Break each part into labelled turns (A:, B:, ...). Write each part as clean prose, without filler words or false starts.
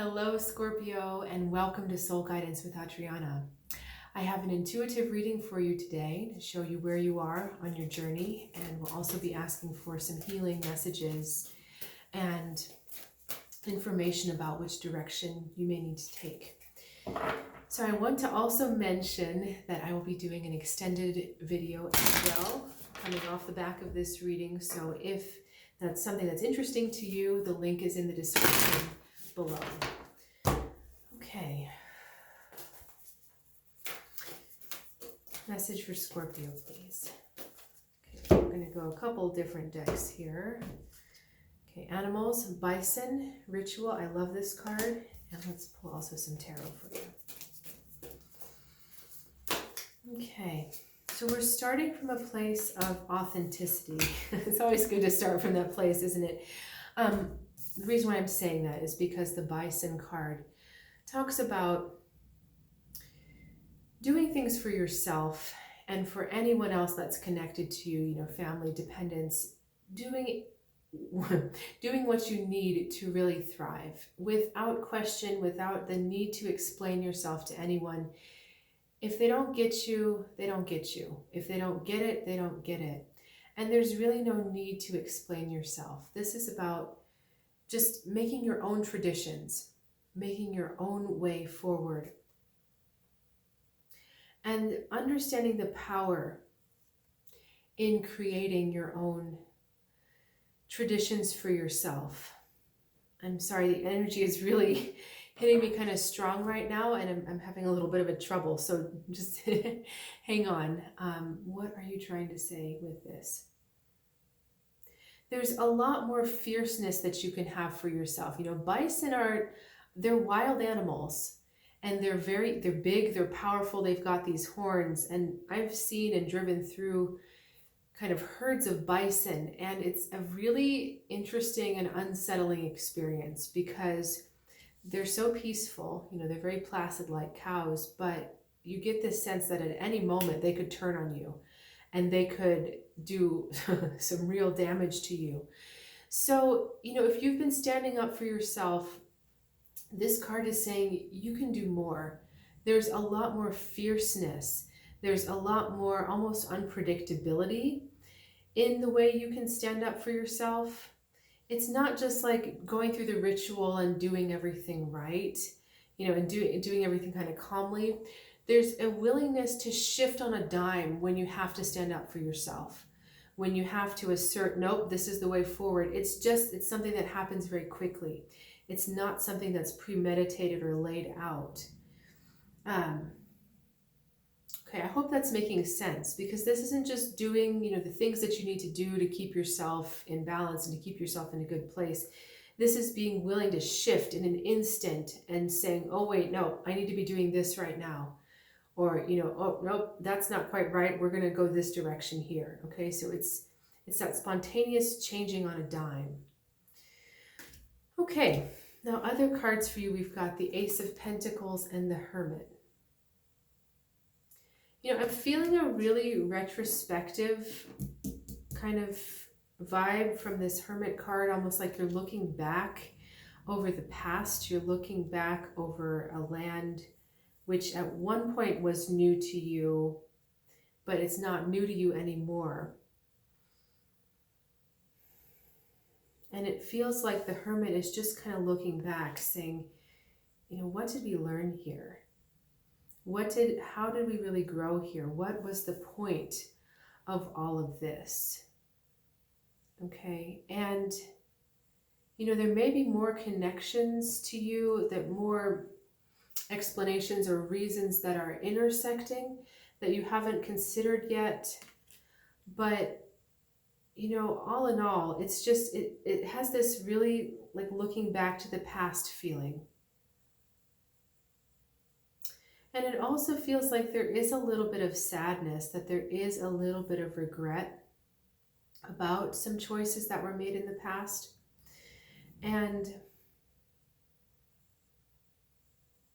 A: Hello, Scorpio, and welcome to Soul Guidance with Adriana. I have an intuitive reading for you today to show you where you are on your journey, and we'll also be asking for some healing messages and information about which direction you may need to take. So I want to also mention that I will be doing an extended video as well, coming off the back of this reading. So if that's something that's interesting to you, the link is in the description below. Okay. Message for Scorpio, please. Okay, we're going to go a couple different decks here. Okay, animals, bison, ritual. I love this card. And let's pull also some tarot for you. Okay, so we're starting from a place of authenticity. It's always good to start from that place, isn't it? The reason why I'm saying that is because the bison card talks about doing things for yourself and for anyone else that's connected to you, family, dependents, doing what you need to really thrive without question, without the need to explain yourself to anyone. If they don't get you, they don't get you. If they don't get it, they don't get it. And there's really no need to explain yourself. This is about just making your own traditions, making your own way forward, and understanding the power in creating your own traditions for yourself. I'm sorry, the energy is really hitting me kind of strong right now, and I'm having a little bit of a trouble, so just hang on. What are you trying to say with this? There's a lot more fierceness that you can have for yourself. Bison they're wild animals, and they're big, they're powerful, they've got these horns, and I've seen and driven through kind of herds of bison, and it's a really interesting and unsettling experience because they're so peaceful, they're very placid like cows, but you get this sense that at any moment they could turn on you and they could do some real damage to you. So, if you've been standing up for yourself, this card is saying you can do more. There's a lot more fierceness. There's a lot more almost unpredictability in the way you can stand up for yourself. It's not just like going through the ritual and doing everything right, and doing everything kind of calmly. There's a willingness to shift on a dime when you have to stand up for yourself, when you have to assert, nope, this is the way forward. It's something that happens very quickly. It's not something that's premeditated or laid out. Okay, I hope that's making sense, because this isn't just doing, the things that you need to do to keep yourself in balance and to keep yourself in a good place. This is being willing to shift in an instant and saying, oh wait, no, I need to be doing this right now. Or, oh, nope, that's not quite right. We're going to go this direction here. Okay, so it's that spontaneous changing on a dime. Okay, now other cards for you. We've got the Ace of Pentacles and the Hermit. I'm feeling a really retrospective kind of vibe from this Hermit card, almost like you're looking back over the past. You're looking back over a land which at one point was new to you, but it's not new to you anymore. And it feels like the Hermit is just kind of looking back, saying, what did we learn here? How did we really grow here? What was the point of all of this? Okay, and there may be more connections to you, that more explanations or reasons that are intersecting that you haven't considered yet. But all in all, it's just it has this really like looking back to the past feeling. And it also feels like there is a little bit of sadness, that there is a little bit of regret about some choices that were made in the past. And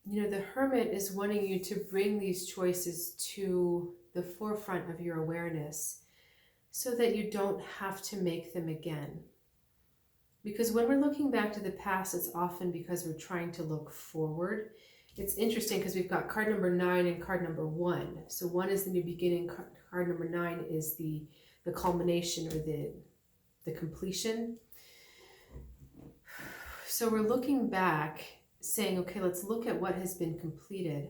A: the Hermit is wanting you to bring these choices to the forefront of your awareness so that you don't have to make them again. Because when we're looking back to the past, it's often because we're trying to look forward. It's interesting because we've got card number 9 and card number 1. So 1 is the new beginning, card number 9 is the culmination or the completion. So we're looking back saying, okay, let's look at what has been completed.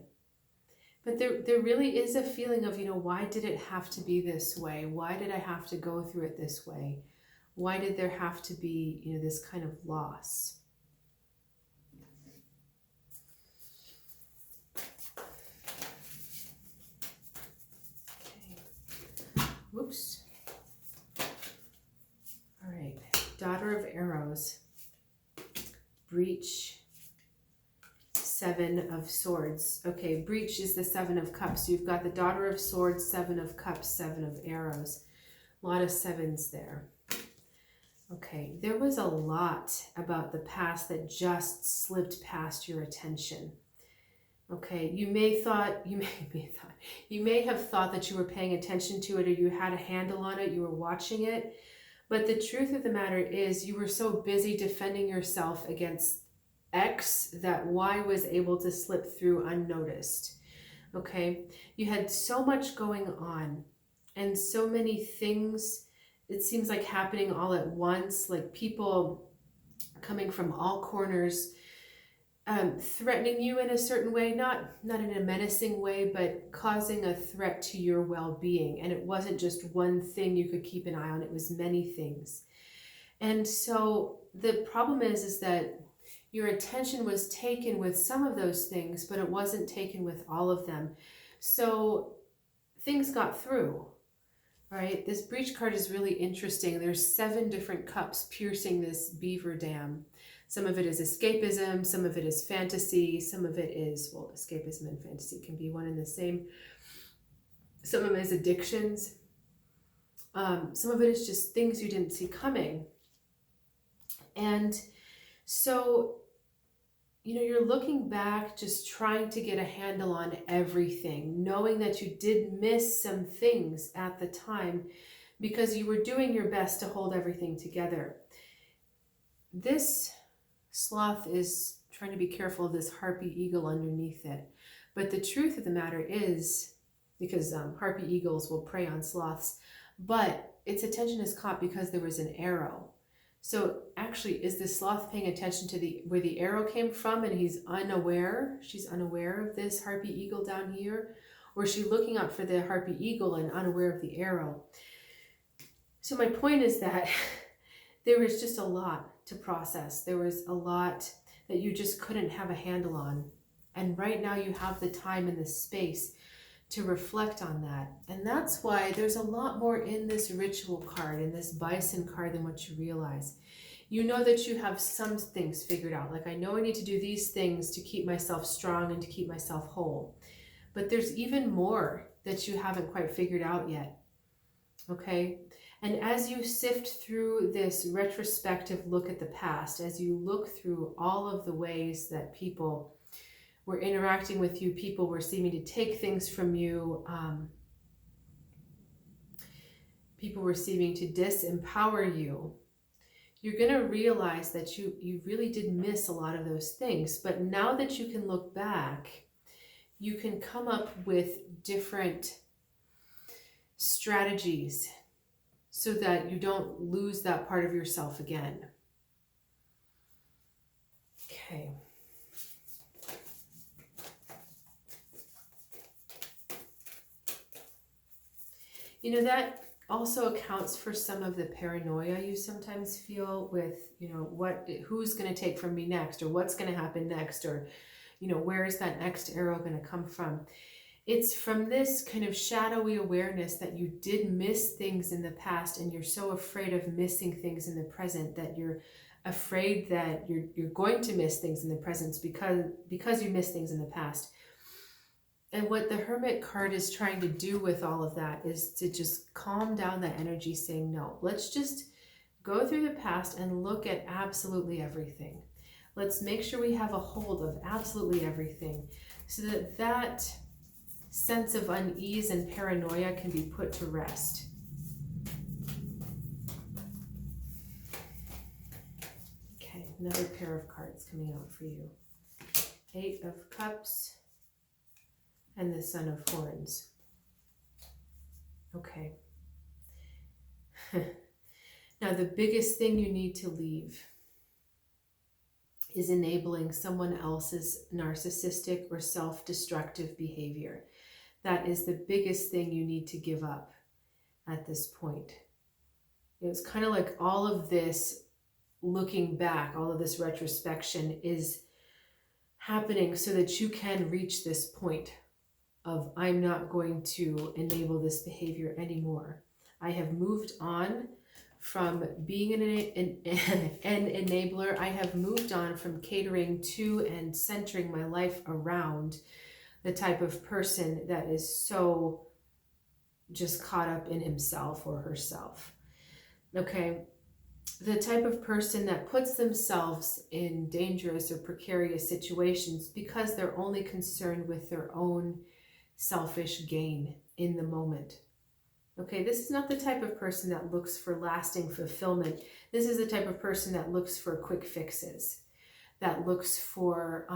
A: But there really is a feeling of, why did it have to be this way? Why did I have to go through it this way? Why did there have to be, this kind of loss? Okay. Whoops. All right. Daughter of Arrows. Breach. 7 of Swords. Okay, Breach is the 7 of Cups. So you've got the Daughter of Swords, 7 of Cups, 7 of Arrows. A lot of 7s there. Okay, there was a lot about the past that just slipped past your attention. Okay, you may have thought that you were paying attention to it, or you had a handle on it, you were watching it. But the truth of the matter is you were so busy defending yourself against X that Y was able to slip through unnoticed. Okay, you had so much going on and so many things, it seems like, happening all at once, like people coming from all corners, threatening you in a certain way, not in a menacing way, but causing a threat to your well-being. And it wasn't just one thing you could keep an eye on, it was many things. And so the problem is that your attention was taken with some of those things, but it wasn't taken with all of them. So things got through, right? This Breach card is really interesting. There's 7 different cups piercing this beaver dam. Some of it is escapism, some of it is fantasy, some of it is, well, escapism and fantasy can be one and the same. Some of it is addictions. Some of it is just things you didn't see coming. And so, you're looking back, just trying to get a handle on everything, knowing that you did miss some things at the time because you were doing your best to hold everything together. This sloth is trying to be careful of this harpy eagle underneath it. But the truth of the matter is, because harpy eagles will prey on sloths, but its attention is caught because there was an arrow. So actually, is the sloth paying attention to where the arrow came from, and she's unaware of this harpy eagle down here? Or is she looking up for the harpy eagle and unaware of the arrow? So my point is that there was just a lot to process. There was a lot that you just couldn't have a handle on. And right now you have the time and the space to reflect on that. And that's why there's a lot more in this ritual card, in this bison card, than what you realize. You know that you have some things figured out. Like, I know I need to do these things to keep myself strong and to keep myself whole. But there's even more that you haven't quite figured out yet. Okay? And as you sift through this retrospective look at the past, as you look through all of the ways that people were interacting with you, people were seeming to take things from you, people were seeming to disempower you, you're going to realize that you really did miss a lot of those things. But now that you can look back, you can come up with different strategies so that you don't lose that part of yourself again. Okay. That also accounts for some of the paranoia you sometimes feel with, who's going to take from me next, or what's going to happen next, or, where is that next arrow going to come from? It's from this kind of shadowy awareness that you did miss things in the past, and you're so afraid of missing things in the present that you're afraid that you're going to miss things in the present because you missed things in the past. And what the Hermit card is trying to do with all of that is to just calm down that energy, saying, no, let's just go through the past and look at absolutely everything. Let's make sure we have a hold of absolutely everything so that that sense of unease and paranoia can be put to rest. another pair of cards coming out for you. 8 of Cups and the Son of Horns. Okay. Now, the biggest thing you need to leave is enabling someone else's narcissistic or self-destructive behavior. That is the biggest thing you need to give up at this point. It's kind of like all of this looking back, all of this retrospection is happening so that you can reach this point of, I'm not going to enable this behavior anymore. I have moved on from being an enabler. I have moved on from catering to and centering my life around the type of person that is so just caught up in himself or herself. Okay, the type of person that puts themselves in dangerous or precarious situations because they're only concerned with their own selfish gain in the moment. Okay, this is not the type of person that looks for lasting fulfillment. This is the type of person that looks for quick fixes, that looks for,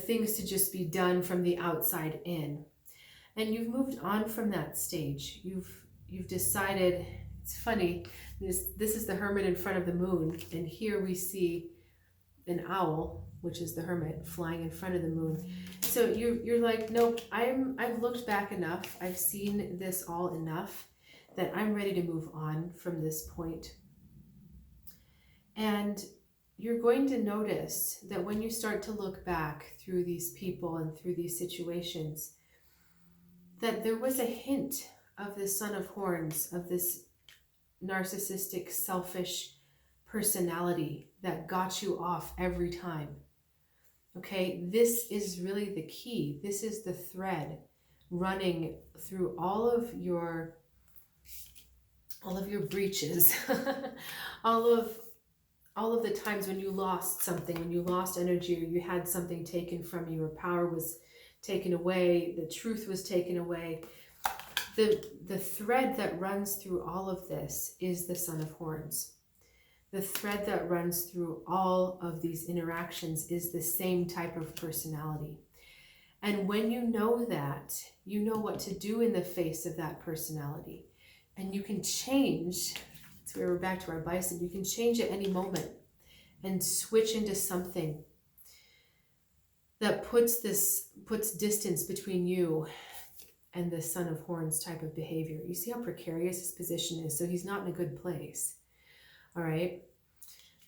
A: things to just be done from the outside in. And you've moved on from that stage. You've decided, it's funny, this is the Hermit in front of the moon, and here we see an owl, which is the Hermit, flying in front of the moon. So you're like, nope, I've looked back enough. I've seen this all enough that I'm ready to move on from this point. And you're going to notice that when you start to look back through these people and through these situations, that there was a hint of the Son of Horns, of this narcissistic, selfish personality that got you off every time. Okay, this is really the key. This is the thread running through all of your breaches, all of the times when you lost something, when you lost energy, or you had something taken from you, or power was taken away, the truth was taken away. The thread that runs through all of this is the Son of Horns. The thread that runs through all of these interactions is the same type of personality. And when you know that, you know what to do in the face of that personality. And you can change, that's where we're back to our bison, you can change at any moment and switch into something that puts distance between you and the Son of Horns type of behavior. You see how precarious his position is, so he's not in a good place. All right,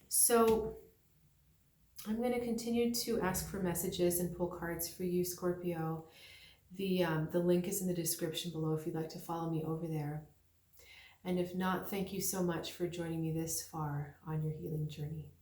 A: so I'm going to continue to ask for messages and pull cards for you, Scorpio. The link is in the description below if you'd like to follow me over there. And if not, thank you so much for joining me this far on your healing journey.